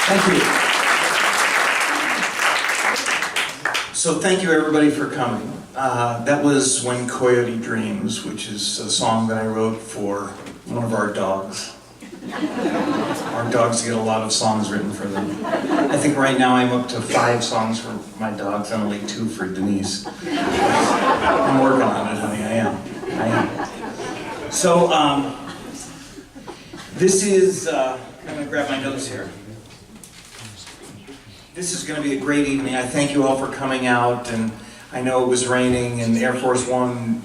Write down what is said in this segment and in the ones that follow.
Thank you. So thank you everybody for coming. That was When Coyote Dreams, which is a song that I wrote for one of our dogs. Our dogs get a lot of songs written for them. I think right now I'm up to 5 songs for my dogs and only 2 for Denise. I'm working on it, honey, I am. So, this is, I'm gonna grab my notes here. This is going to be a great evening. I thank you all for coming out, and I know it was raining and Air Force One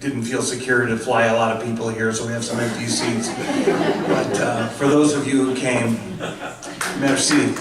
didn't feel secure to fly a lot of people here, so we have some empty seats. But for those of you who came, merci.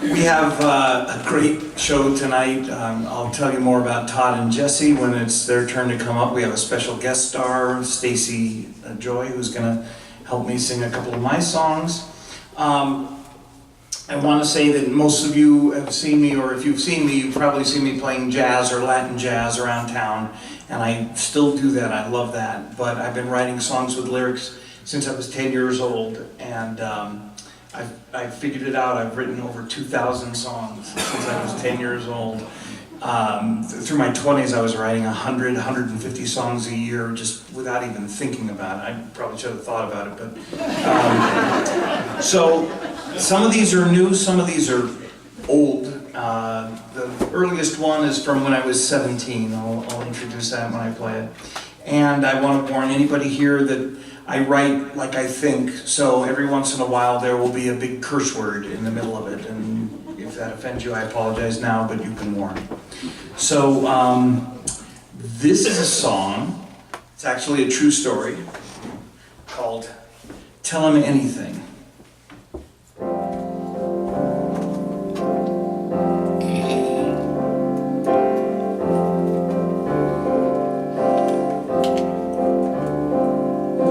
We have a great show tonight. I'll tell you more about Todd and Jesse when it's their turn to come up. We have a special guest star, Stacey Joy, who's going to help me sing a couple of my songs. I want to say that most of you have seen me, or if you've seen me, you've probably seen me playing jazz or Latin jazz around town, and I still do that. I love that. But I've been writing songs with lyrics since I was 10 years old, and I've figured it out. I've written over 2,000 songs since I was 10 years old. Through my 20s, I was writing 100, 150 songs a year just without even thinking about it. I probably should have thought about it, but... So, some of these are new, some of these are old. The earliest one is from when I was 17. I'll introduce that when I play it. And I want to warn anybody here that I write like I think, so every once in a while there will be a big curse word in the middle of it. And if that offends you, I apologize now, but you've been warned. So, this is a song, it's actually a true story, called Tell Him Anything.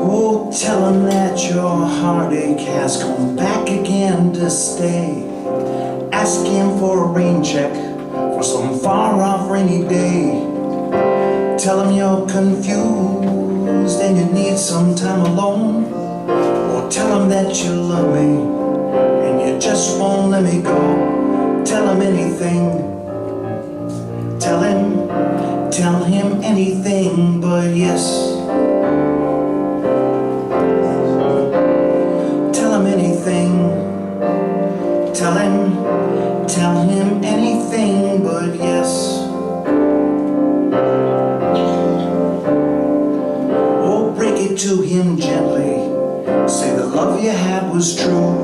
Oh, tell him that your heartache has come back again to stay. Ask him for a rain check for some far-off rainy day. Tell him you're confused and you need some time alone. Or tell him that you love me and you just won't let me go. Tell him anything. Tell him anything but yes. Tell him anything. Tell him anything but yes. Oh, break it to him gently. Say the love you had was true,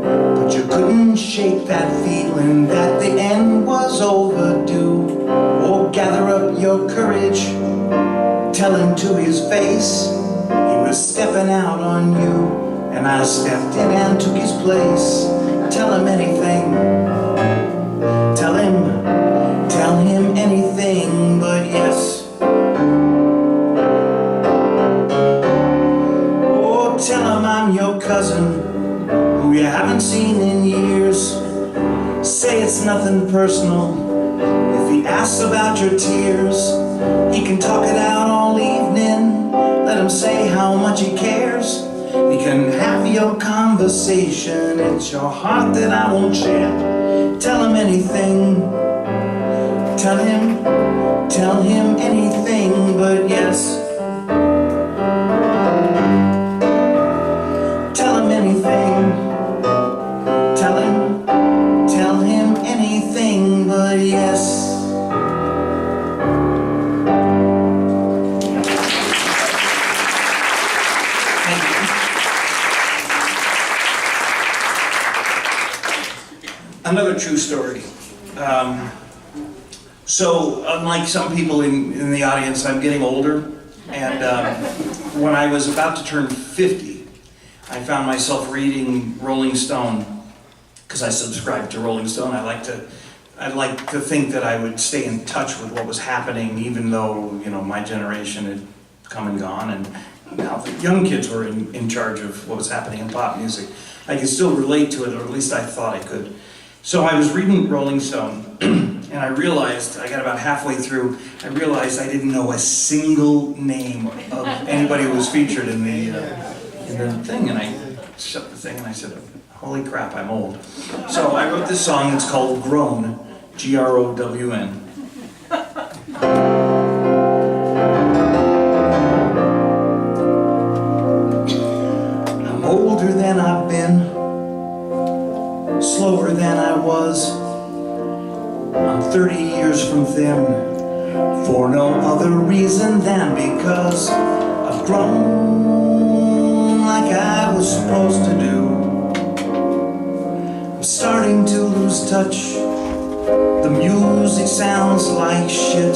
but you couldn't shake that feeling that the end was overdue. Oh, gather up your courage. Tell him to his face he was stepping out on you, and I stepped in and took his place. Tell him anything. Tell him anything but yes. Oh, tell him I'm your cousin who you haven't seen in years. Say it's nothing personal. If he asks about your tears, he can talk it out all evening. Let him say how much he cares. We can have your conversation. It's your heart that I won't share. Tell him anything. Tell him anything but yes. Tell him anything. Tell him anything but yes. Another true story. So, unlike some people in the audience, I'm getting older, and when I was about to turn 50, I found myself reading Rolling Stone, because I subscribed to Rolling Stone. I'd like to think that I would stay in touch with what was happening, even though, you know, my generation had come and gone, and now the young kids were in charge of what was happening in pop music. I could still relate to it, or at least I thought I could. So I was reading Rolling Stone, and I realized, I got about halfway through, I realized I didn't know a single name of anybody who was featured in in the thing, and I shut the thing and I said, holy crap, I'm old. So I wrote this song, it's called Grown, G-R-O-W-N. I'm older than I've been, slower than I was. I'm 30 years from thin, for no other reason than because I've grown like I was supposed to do. I'm starting to lose touch. The music sounds like shit.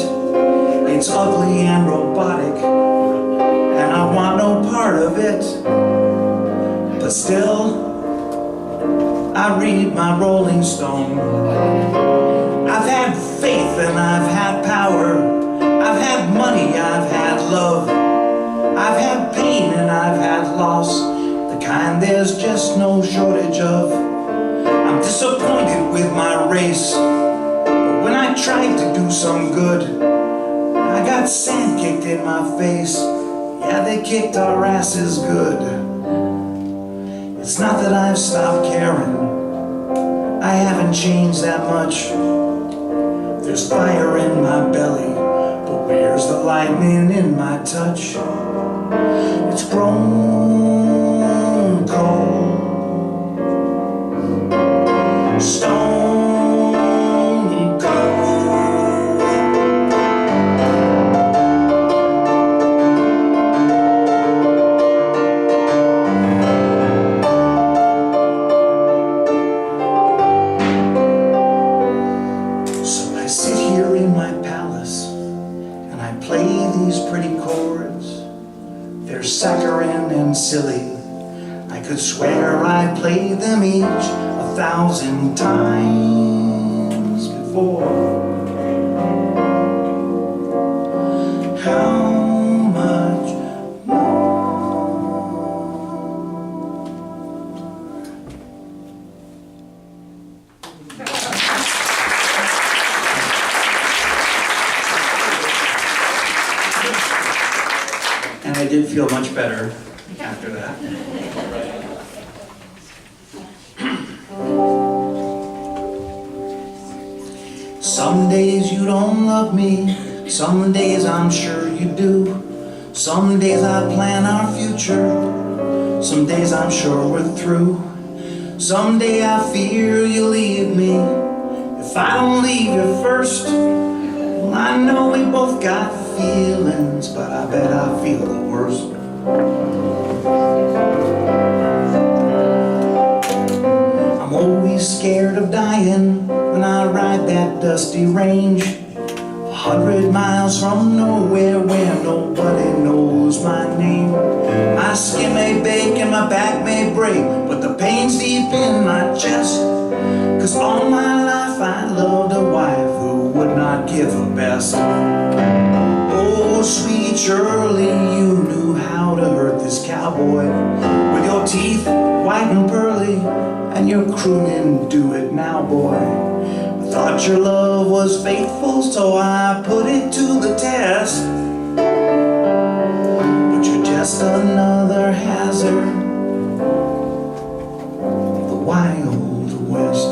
It's ugly and robotic, and I want no part of it. But still, I read my Rolling Stone. I've had faith and I've had power. I've had money, I've had love. I've had pain and I've had loss, the kind there's just no shortage of. I'm disappointed with my race, but when I tried to do some good, I got sand kicked in my face. Yeah, they kicked our asses good. It's not that I've stopped caring, I haven't changed that much. There's fire in my belly, but where's the lightning in my touch? It's grown cold, stone cold. So I sit here in my palace and I play these pretty chords. They're saccharine and silly. I could swear I played them each 1,000 times before. How much more? And I did feel much better after that. Some days you don't love me, some days I'm sure you do. Some days I plan our future, some days I'm sure we're through. Someday I fear you leave me. If I don't leave you first, well, I know we both got feelings, but I bet I feel the worst. I'm always scared of dying when I ride that dusty range, 100 miles from nowhere where nobody knows my name. My skin may bake and my back may break, but the pain's deep in my chest. 'Cause all my life I loved a wife who would not give her best. Oh, sweet Shirley, you knew how to hurt this cowboy. With your teeth white and pearly and your crooning, do it now, boy. I thought your love was faithful, so I put it to the test. But you're just another hazard of the Wild West.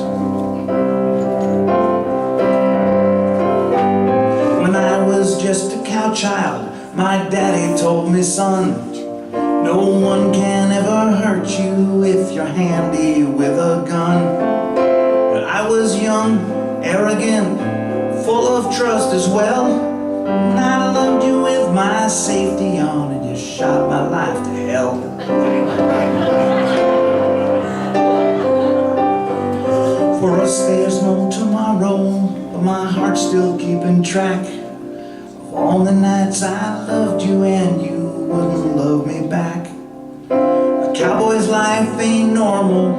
When I was just a cow child, my daddy told me, son, no one can ever hurt you if you're handy with a gun. But I was young, arrogant, full of trust as well, and I loved you with my safety on, and you shot my life to hell. For us there's no tomorrow, but my heart's still keeping track of all the nights I loved you and you wouldn't love me back. A cowboy's life ain't normal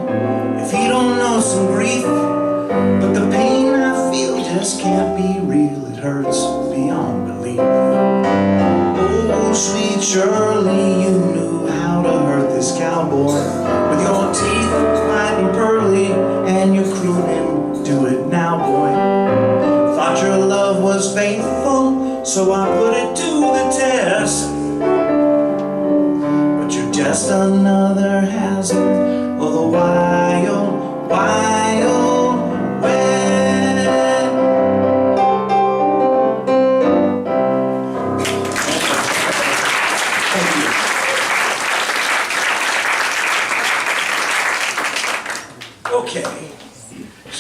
if he don't know some grief, but the pain I feel just can't be real. It hurts beyond belief. Oh, sweet Shirley, you knew how to hurt this cowboy. With your teeth white and pearly and your crooning, do it now, boy. Thought your love was faithful, so I put it to the test. But you're just another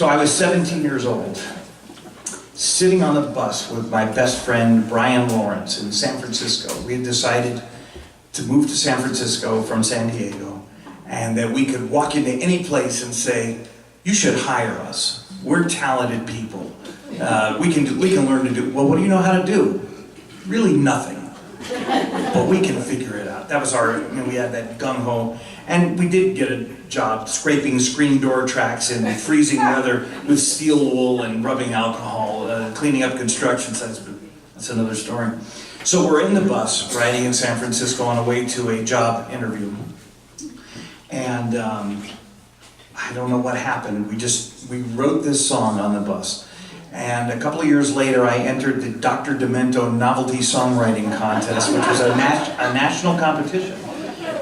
So I was 17 years old, sitting on the bus with my best friend Brian Laurence in San Francisco. We had decided to move to San Francisco from San Diego, and that we could walk into any place and say, you should hire us. We're talented people. We can learn to do, well, what do you know how to do? Really nothing. But we can figure it out. That was we had that gung-ho. And we did get a job scraping screen door tracks in freezing weather with steel wool and rubbing alcohol, cleaning up construction sites, but that's another story. So we're in the bus riding in San Francisco on the way to a job interview. And I don't know what happened. We wrote this song on the bus. And a couple of years later, I entered the Dr. Demento Novelty Songwriting Contest, which was a national competition.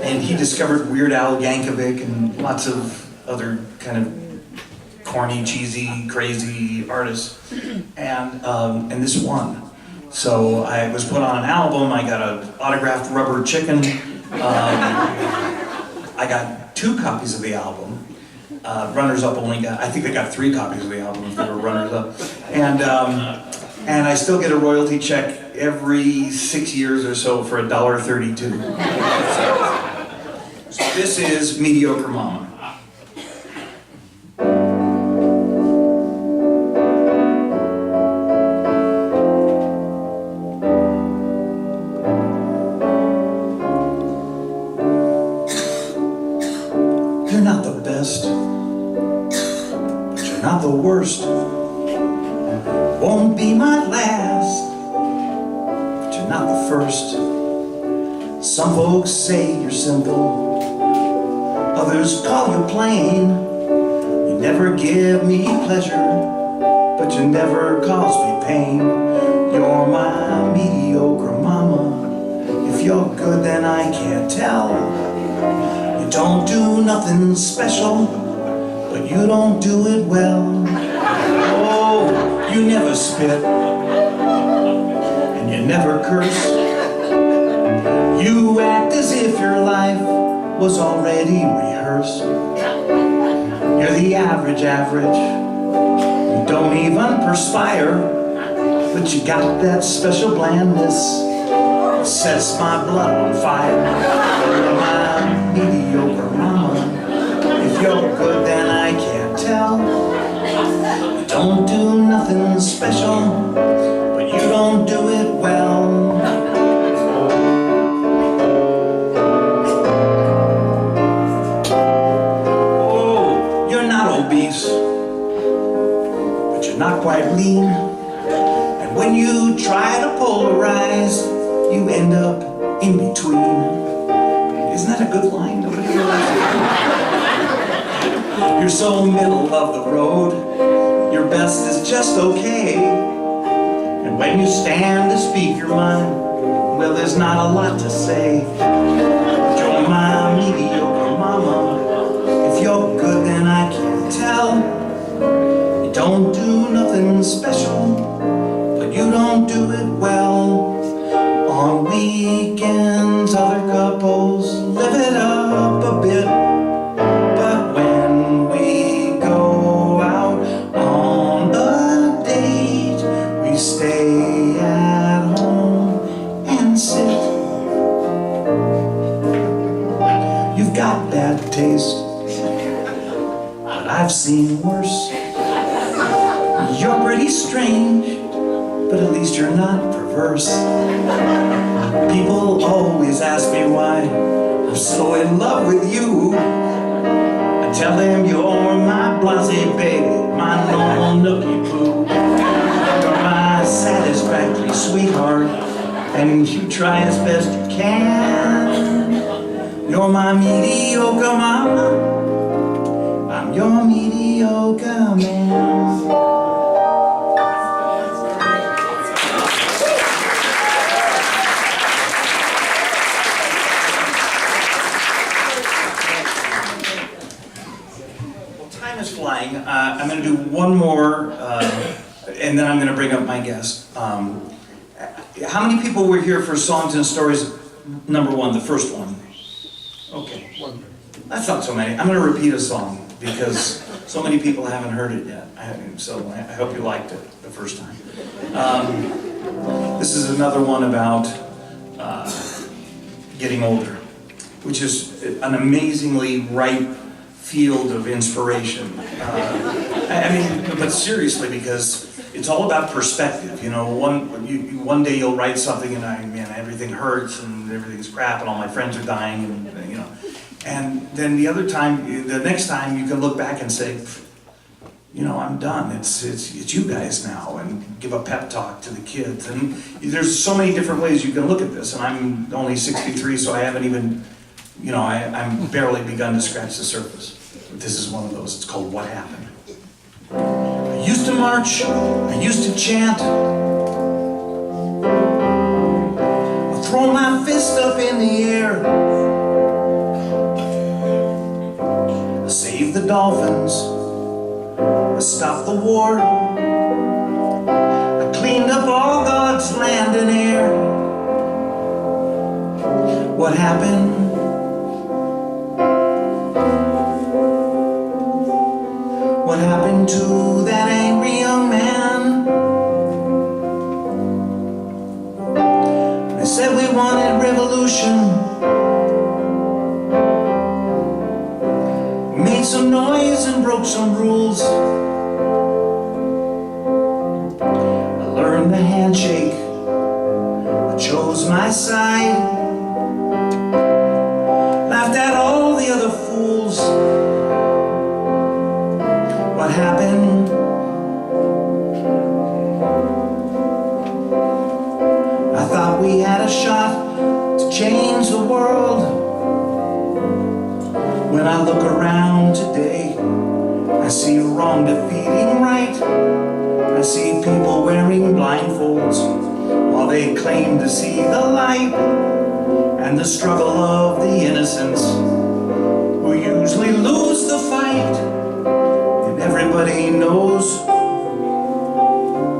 And he discovered Weird Al Yankovic and lots of other kind of corny, cheesy, crazy artists. And this won. So I was put on an album. I got an autographed rubber chicken. I got 2 copies of the album. Runners-up only got, I think they got 3 copies of the album if they were runners-up. And I still get a royalty check every 6 years or so for $1.32. So this is Mediocre Mama. You're not the best, but you're not the worst. Won't be my last, but you're not the first. Some folks say you're simple, others call you plain. You never give me pleasure, but you never cause me pain. You're my mediocre mama. If you're good, then I can't tell. You don't do nothing special, but you don't do it well. Oh, you never spit, and you never curse. You act as if your life was already rehearsed. You're the average. You don't even perspire, but you got that special blandness that sets my blood on fire. You're my mediocre mama. If you're good, then I can't tell. You don't do nothing special, but you don't do it well. But you're not quite lean, and when you try to polarize, you end up in between. Isn't that a good line? Nobody realizes it. You're so middle of the road, your best is just okay, and when you stand to speak your mind, well, there's not a lot to say. But you're my mediocre mama. If you're good, then I can't tell. You don't do nothing special, but you don't do it well. On weekends, other couples live it up a bit, but when we go out on a date, we stay at home and sit. You've got bad taste, I've seen worse. You're pretty strange, but at least you're not perverse. People always ask me why I'm so in love with you. I tell them you're my blasé baby, my normal nookie poo. You're my satisfactory sweetheart, and you try as best you can. You're my mediocre mama, I'm your mediocre man. Flying. I'm going to do one more, and then I'm going to bring up my guest. How many people were here for Songs and Stories number 1, the first one? Okay. That's not so many. I'm going to repeat a song because So many people haven't heard it yet, so I hope you liked it the first time. This is another one about getting older, which is an amazingly ripe field of inspiration. But seriously, because it's all about perspective. You know, one day you'll write something and man, everything hurts and everything's crap and all my friends are dying, and you know. And then the next time you can look back and say, you know, I'm done. It's you guys now, and give a pep talk to the kids. And there's so many different ways you can look at this. And I'm only 63, so I haven't even, you know, I'm barely begun to scratch the surface. But this is one of those. It's called What Happened. I used to march. I used to chant. I'll throw my fist up in the air. I saved the dolphins. I stopped the war. I cleaned up all God's land and air. What happened? What happened to that angry young man? They said we wanted revolution. Made some noise and broke some rules. I learned the handshake. I chose my side. Laughed at all the other fools. What happened? I thought we had a shot to change the world. When I look around today, I see wrong defeating right. I see people wearing blindfolds while they claim to see the light, and the struggle of the innocents who usually lose the fight. And everybody knows,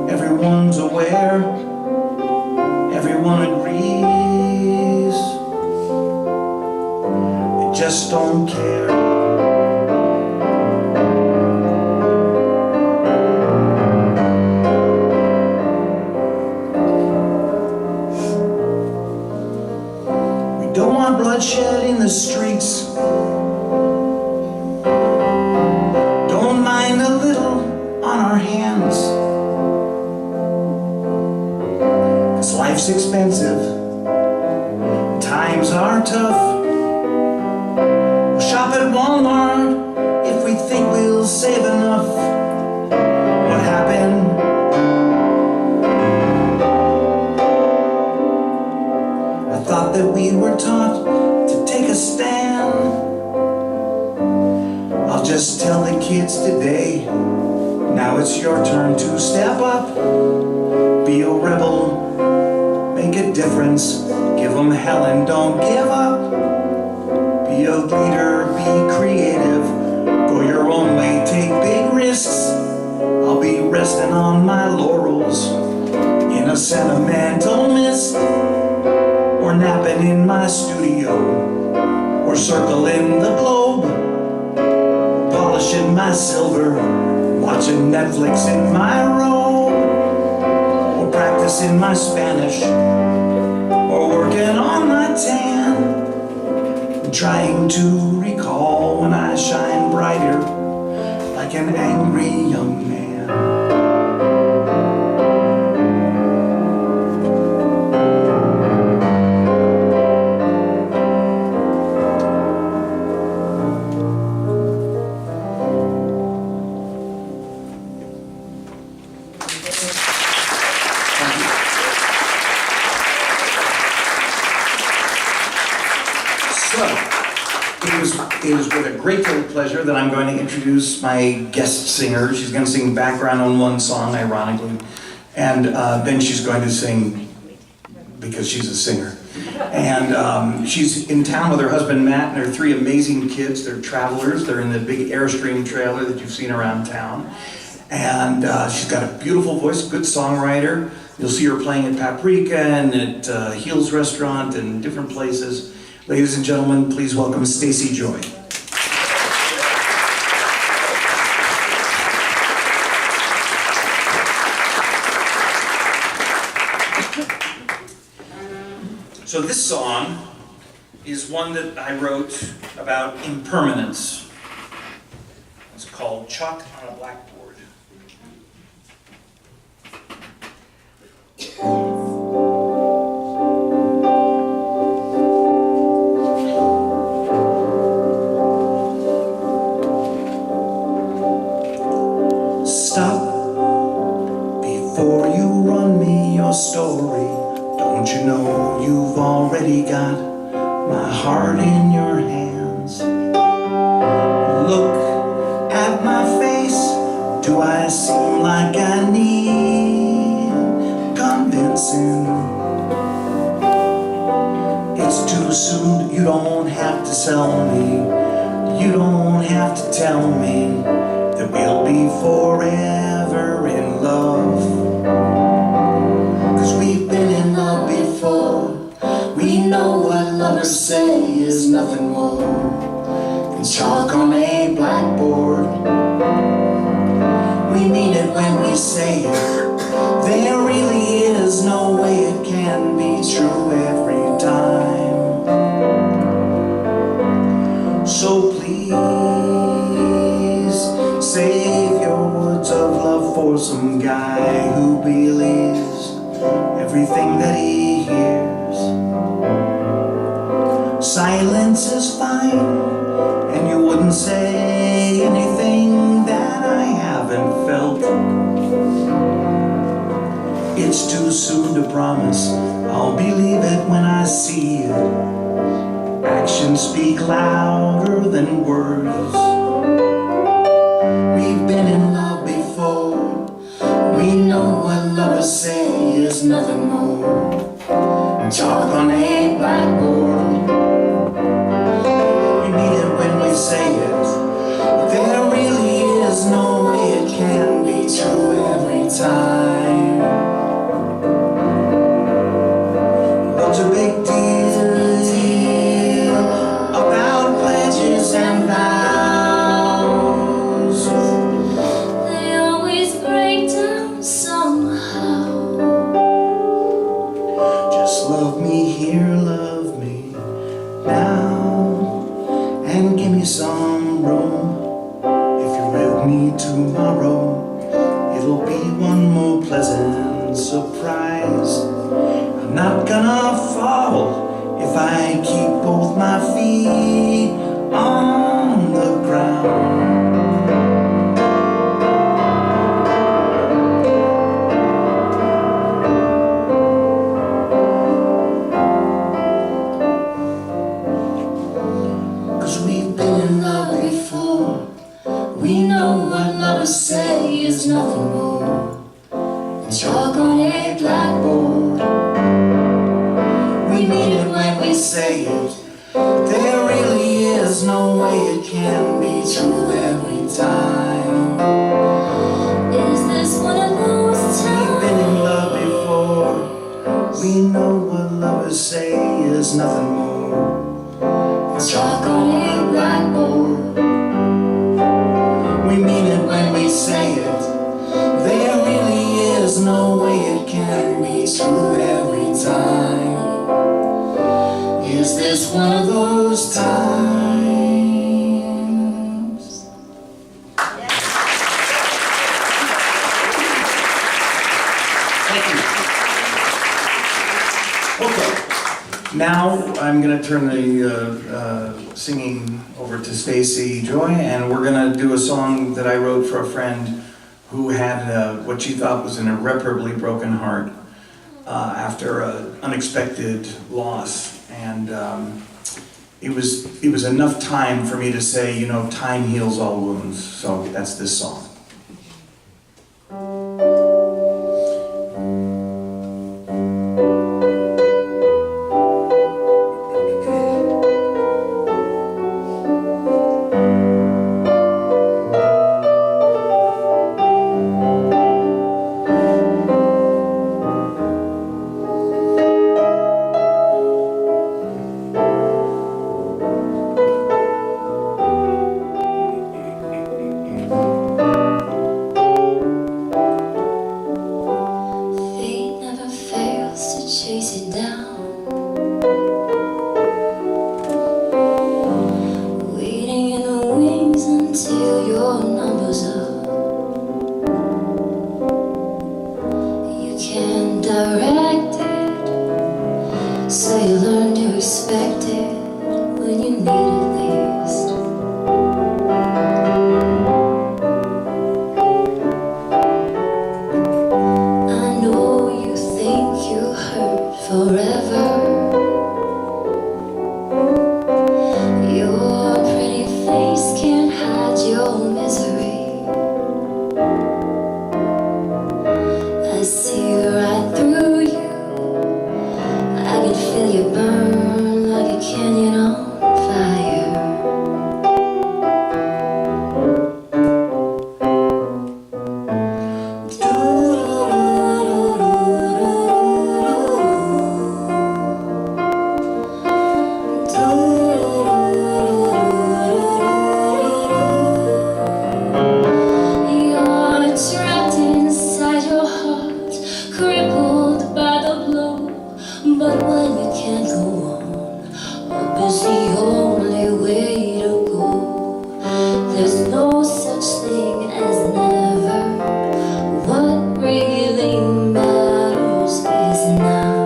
everyone's aware, everyone agrees. Just don't care. We don't want bloodshed in the streets. Don't mind a little on our hands. 'Cause life's expensive, times are tough. Shop at Walmart if we think we'll save enough. What happened? I thought that we were taught to take a stand. I'll just tell the kids today, now it's your turn to step up. Be a rebel, make a difference, give them hell and don't give up. Be a leader, be creative, go your own way, take big risks. I'll be resting on my laurels in a sentimental mist, or napping in my studio, or circling the globe, or polishing my silver, watching Netflix in my robe, or practicing my Spanish, or working on my tan. Trying to recall when I shine brighter like an angry young man. It is with a great deal of pleasure that I'm going to introduce my guest singer. She's going to sing background on one song, ironically, and then she's going to sing because she's a singer. And she's in town with her husband Matt and her three amazing kids. They're travelers. They're in the big Airstream trailer that you've seen around town. And she's got a beautiful voice, good songwriter. You'll see her playing at Paprika and at Heels Restaurant and different places. Ladies and gentlemen, please welcome Stacey Joy. So this song is one that I wrote about impermanence. It's called Chalk on a Blackboard. Stop before you run me your story. Don't you know you've already got my heart in your hands? Look at my face. Do I seem like I need convincing? It's too soon. You don't have to sell me. You don't have to tell me that we'll be forever in love. 'Cause we've been in love before. We know what lovers say is nothing more than chalk on a blackboard. We mean it when we say it. There really is no way it can be true every time. So please save your words of love for some guy who believes everything that he hears. Silence is fine, and you wouldn't say anything that I haven't felt. It's too soon to promise I'll believe it when I see it. Actions speak louder than words. We've been in love before. We know what lovers say is nothing more than chalk on a blackboard. We mean it when we say it. There really is no way it can be true every time. What's a big deal about pledges and vows? They always break down somehow. Just love me here, love me now, and give me some room. If you're with me tomorrow, it'll be one more pleasant surprise. I'm not gonna fall if I keep both my feet on the ground. 'Cause we've been in love before. We know what lovers say is nothing more than chalk on a blackboard. We mean it when we say it. There really is no way it can be true every time. Is this one of those We've been in times? love before. We know what lovers say is nothing more than chalk on a blackboard. We mean it when we say it. There really is no way it can be true every time. Is this one of those times? Thank you. Okay. Now I'm going to turn the singing over to Stacey Joy, and we're going to do a song that I wrote for a friend who had what she thought was an irreparably broken heart after an unexpected loss. And it was enough time for me to say, you know, time heals all wounds. So that's this song. when you need it least. I know you think you hurt forever. Your pretty face can't hide your misery. I see right through you. I can feel you burn like a canyon on fire. You're trapped inside your heart, crippled by the blow. But when you can't go on, up is the only way to go. There's no such thing as never. What really matters is now.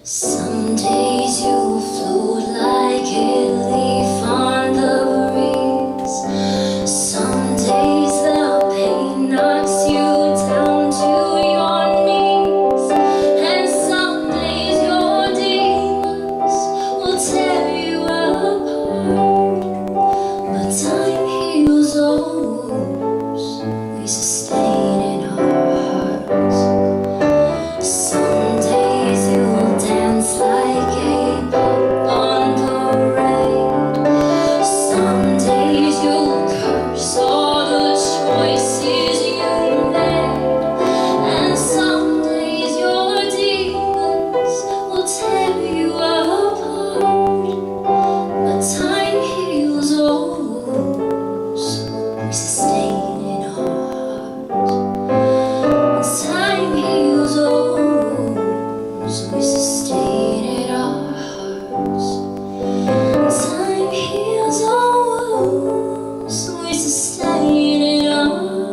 Some days you'll float like a leaf on the breeze. Some days the pain knocks you down to your knees. And some days your demons will tear you apart. But time heals all wounds we sustain in our hearts. Some days you'll dance like a pop on parade. Some days you'll curse all the choices you made. And some days your demons will tear you apart. But time heals all wounds we sustain in our hearts. Time heals all wounds we sustain in our hearts. Time heals all wounds we sustain in our hearts.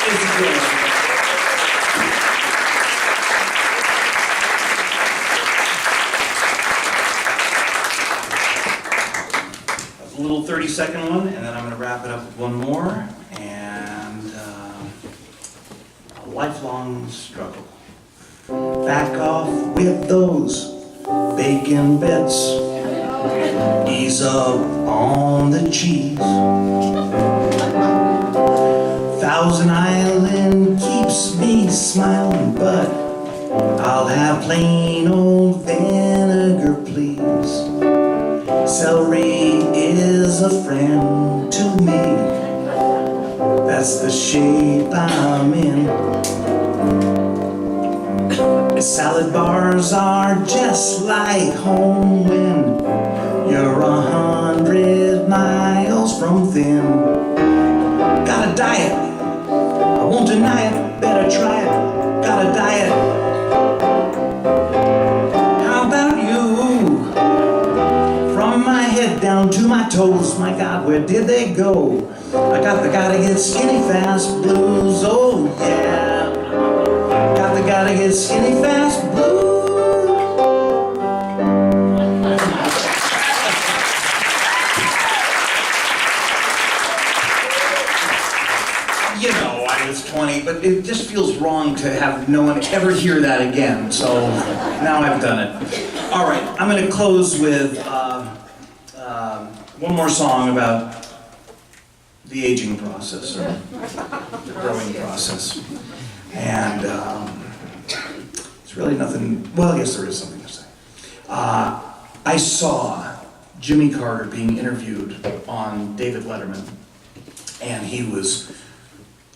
Stacey Joy. A little 30-second one, and then I'm going to wrap it up with one more. And a lifelong struggle. Back off with those bacon bits. Ease up on the cheese. Thousand Island keeps me smiling, but I'll have plain old vinegar, please. Celery is a friend to me. That's the shape I'm in. Salad bars are just like home when you're 100 miles from thin. Got a diet, I won't deny it, better try it. Got a diet. How about you? From my head down to my toes, my God, where did they go? I got the gotta get skinny fast blues, oh yeah. Got the gotta get skinny fast blues. You know, I was 20, but it just feels wrong to have no one ever hear that again, so now I've done it. All right, I'm going to close with one more song about the aging process, or the growing process. And There's really nothing, well, yes, there is something to say. I saw Jimmy Carter being interviewed on David Letterman, and he was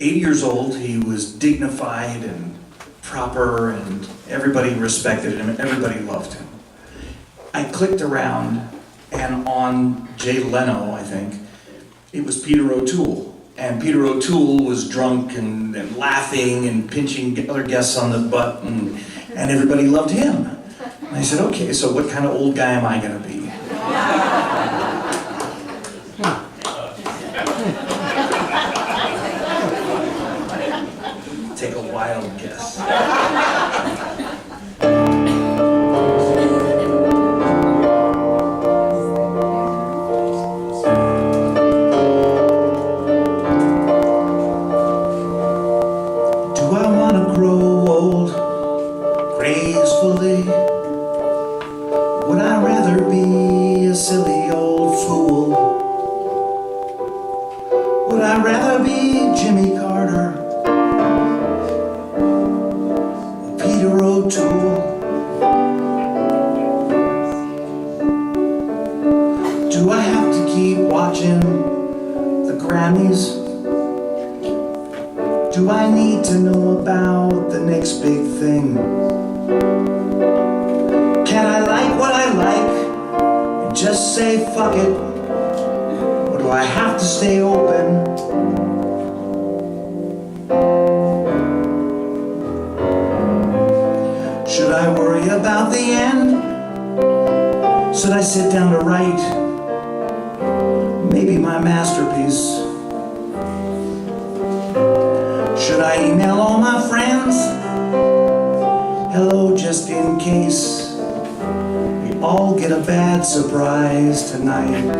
80 years old. He was dignified and proper, and everybody respected him, everybody loved him. I clicked around, and on Jay Leno, I think, it was Peter O'Toole. And Peter O'Toole was drunk and laughing and pinching other guests on the butt, and everybody loved him. And I said, okay, so what kind of old guy am I gonna be? Take a wild guess. Would I rather be a silly old fool? Would I rather be Jimmy Carter or Peter O'Toole? Do I have to keep watching the Grammys? Do I need to know about the next big thing? Can I like what I like and just say fuck it? Or do I have to stay open? Should I worry about the end? Should I sit down to write maybe my masterpiece? Should I email all my friends? Hello, just in case we all get a bad surprise tonight.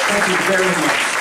Thank you very much.